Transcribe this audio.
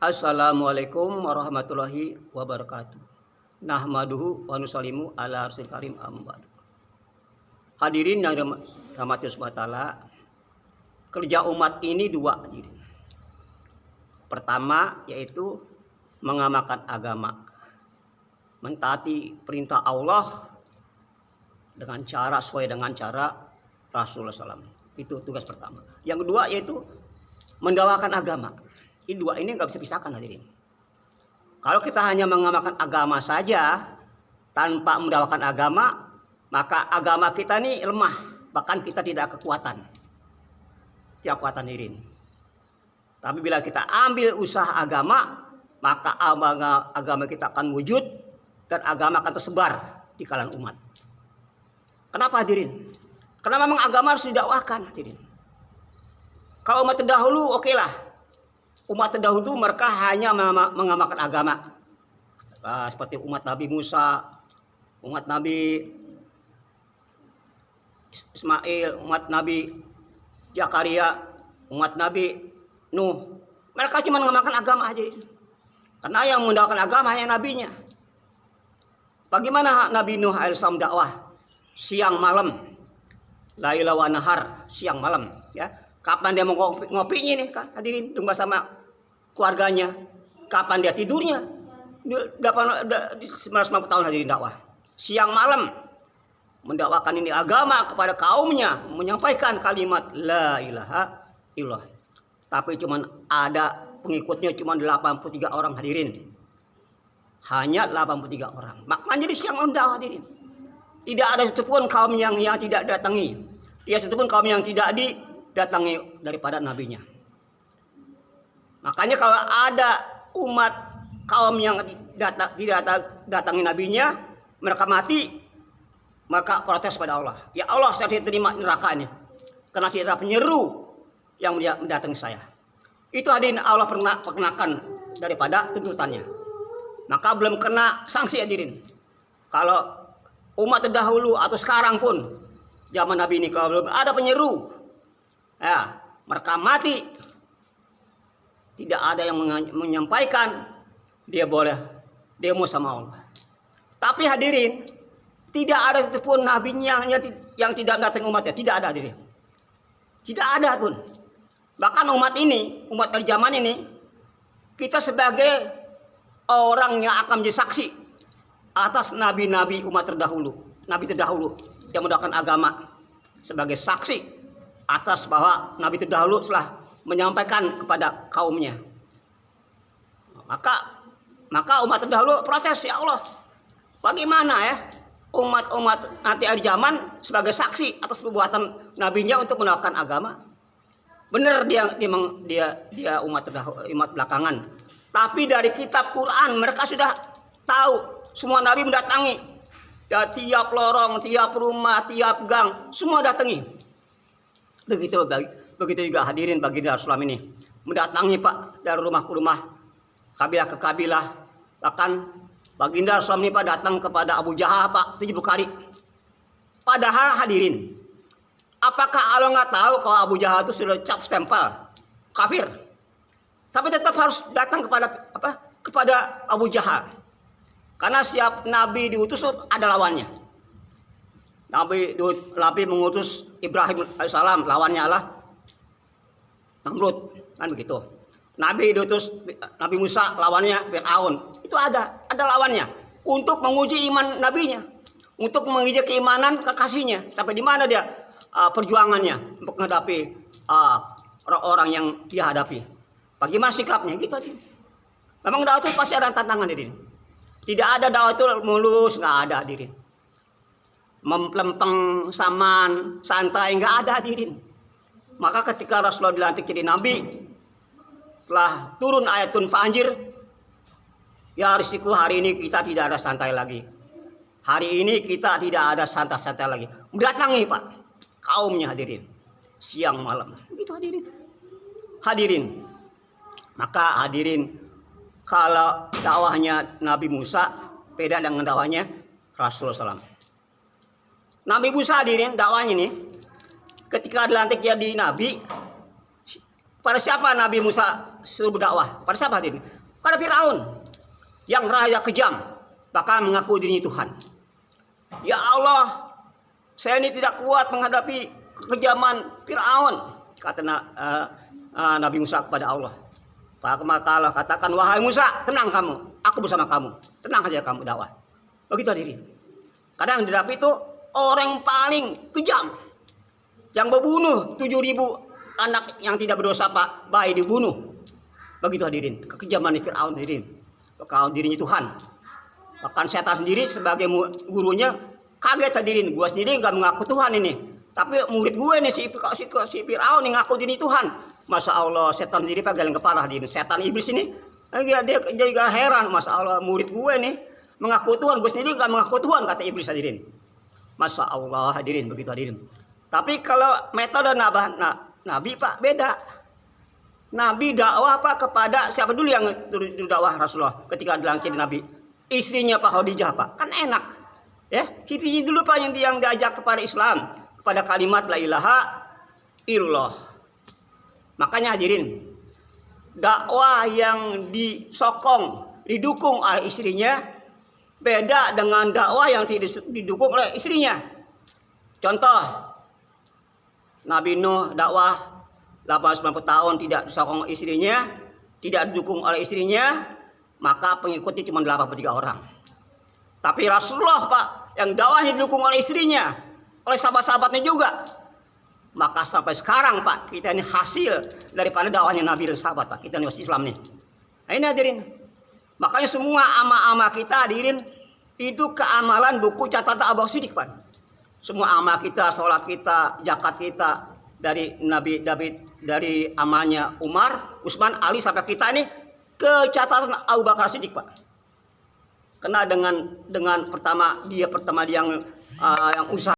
Assalamualaikum warahmatullahi wabarakatuh. Nahmaduhu wa nusallimu ala rasul karim amma ba'du. Hadirin yang dirahmati Allah, kerja umat ini dua hadirin. Pertama yaitu mengamalkan agama, mentaati perintah Allah dengan cara sesuai dengan cara Rasulullah SAW. Itu tugas pertama. Yang kedua yaitu mendakwakan agama. Ini dua ini nggak bisa pisahkan hadirin. Kalau kita hanya mengamalkan agama saja tanpa mendakwakan agama, maka agama kita ini lemah, bahkan kita tidak kekuatan. Tidak kekuatan hadirin. Tapi bila kita ambil usaha agama, maka agama kita akan wujud dan agama akan tersebar di kalangan umat. Kenapa hadirin? Karena memang agama harus didakwakan hadirin. Kalau umat terdahulu okelah. Umat terdahulu mereka hanya mengamalkan agama. Seperti umat Nabi Musa, umat Nabi Ismail, umat Nabi Zakaria, umat Nabi Nuh. Mereka cuma mengamalkan agama aja. Karena yang mendakwakan agama hanya nabinya. Bagaimana Nabi Nuh alaihissalam dakwah? Siang malam. Laila wa nahar, siang malam. Ya. Kapan dia mau ngopinya nih hadirin? Tunggu sama keluarganya. Kapan dia tidurnya? 950 tahun hadirin dakwah. Siang malam mendakwakan ini agama kepada kaumnya, menyampaikan kalimat la ilaha illallah. Tapi cuman ada pengikutnya cuma 83 orang hadirin. Hanya 83 orang. Makanya di siang malam dakwah hadirin. Tidak ada satupun kaum yang tidak datangi. Tidak satupun kaum yang tidak didatangi daripada nabinya. Makanya kalau ada umat kaum yang tidak datangi nabinya, mereka mati, maka protes pada Allah. Ya Allah, saya tidak terima nerakanya, karena tidak ada penyeru yang mendatangi saya. Itu hadirin Allah pernah perkenakan daripada tuntutannya. Maka belum kena sanksi hadirin. Kalau umat terdahulu atau sekarang pun zaman Nabi ini kalau belum ada penyeru, ya mereka mati. Tidak ada yang menyampaikan, dia boleh demo sama Allah. Tapi hadirin, tidak ada satupun nabinya yang tidak datang umatnya. Tidak ada hadirin. Tidak ada pun. Bahkan umat ini, umat dari zaman ini, kita sebagai orang yang akan menjadi saksi atas nabi-nabi umat terdahulu, nabi terdahulu yang mendakwakan agama, sebagai saksi atas bahwa nabi terdahulu telah menyampaikan kepada kaumnya. Maka umat terdahulu protes, ya Allah, bagaimana ya umat nanti akhir zaman sebagai saksi atas perbuatan nabinya untuk mendakwakan agama. Benar dia umat terdahulu, umat belakangan. Tapi dari kitab Quran mereka sudah tahu semua nabi mendatangi. Ya, tiap lorong, tiap rumah, tiap gang semua datangi. Begitu juga hadirin baginda Rasulullah ini mendatangi Pak dari rumah ke rumah, kabilah ke kabilah. Bahkan baginda Rasulullah ini Pak datang kepada Abu Jahal Pak 70 kali. Padahal hadirin, apakah Allah nggak tahu kalau Abu Jahal itu sudah cap stempel kafir? Tapi tetap harus datang kepada Abu Jahal. Karena siap nabi diutus ada lawannya. Nabi mengutus Ibrahim alaihissalam, lawannya Allah Namrud, kan begitu. Nabi diutus Nabi Musa, lawannya Fir'aun. Itu ada lawannya untuk menguji iman nabinya, untuk menguji keimanan kekasihnya. Sampai di mana dia perjuangannya untuk menghadapi orang-orang yang dia hadapi. Bagaimana sikapnya gitu aja. Memang dakwah itu pasti ada tantangan hadirin. Tidak ada dakwah itu mulus, nggak ada hadirin. Memplempeng, saman, santai, nggak ada hadirin. Maka ketika Rasulullah dilantik jadi nabi, setelah turun ayat kun fa'anjir, ya risiko hari ini kita tidak ada santai lagi. Hari ini kita tidak ada santai-santai lagi. Mendatangi Pak kaumnya hadirin, siang malam. Begitu hadirin. Hadirin. Maka hadirin, kalau dakwahnya Nabi Musa beda dengan dakwahnya Rasulullah SAW. Nabi Musa hadirin dakwahnya ini ketika dilantik jadi nabi, Pada siapa Nabi Musa suruh berdakwah? Pada siapa hadirin? Pada Firaun yang raya kejam, bahkan mengaku dirinya Tuhan. Ya Allah, saya ini tidak kuat menghadapi kekejaman Firaun, kata Nabi Musa kepada Allah. Maka Allah katakan, wahai Musa, tenang kamu, aku bersama kamu, tenang aja kamu dakwah. Begitu hadirin. Kadang dihadapi itu orang yang paling kejam, yang membunuh 7.000 anak yang tidak berdosa Pak, bayi dibunuh. Begitu hadirin, kekejaman Firaun hadirin. Kalau dirinya Tuhan. Bahkan setan sendiri sebagai gurunya kaget hadirin. Gua sendiri nggak mengaku Tuhan ini, tapi murid gue nih si Firaun yang ngaku diri Tuhan. Masya Allah, setan sendiri pegang kepala hadirin. Setan iblis ini dia juga heran. Masya Allah, murid gue nih mengaku Tuhan, gue sendiri nggak mengaku Tuhan, kata iblis hadirin. Masya Allah hadirin, begitu hadirin. Tapi kalau metode Nabi Pak beda. Nabi dakwah Pak kepada siapa dulu yang dakwah Rasulullah ketika dilangkir Nabi? Istrinya Pak Khadijah Pak. Kan enak. Ya, itu dulu Pak yang diajak kepada Islam, kepada kalimat la ilaha illallah. Makanya hadirin, dakwah yang disokong, didukung oleh istrinya beda dengan dakwah yang tidak didukung oleh istrinya. Contoh, Nabi Nuh dakwah 890 tahun tidak disokong istrinya, tidak didukung oleh istrinya, maka pengikutnya cuma 83 orang. Tapi Rasulullah Pak yang dakwahnya didukung oleh istrinya, oleh sahabat-sahabatnya juga, maka sampai sekarang Pak kita ini hasil daripada dakwahnya Nabi dan sahabat Pak, kita ini Islam nih. Nah ini hadirin, makanya semua ama-ama kita hadirin itu keamalan buku catatan Abu Bakar Siddiq Pak. Semua amal kita, sholat kita, zakat kita, dari Nabi David, dari amalnya Umar, Utsman, Ali sampai kita ini ke catatan Abu Bakar Siddiq Pak. Karena dengan pertama dia yang usaha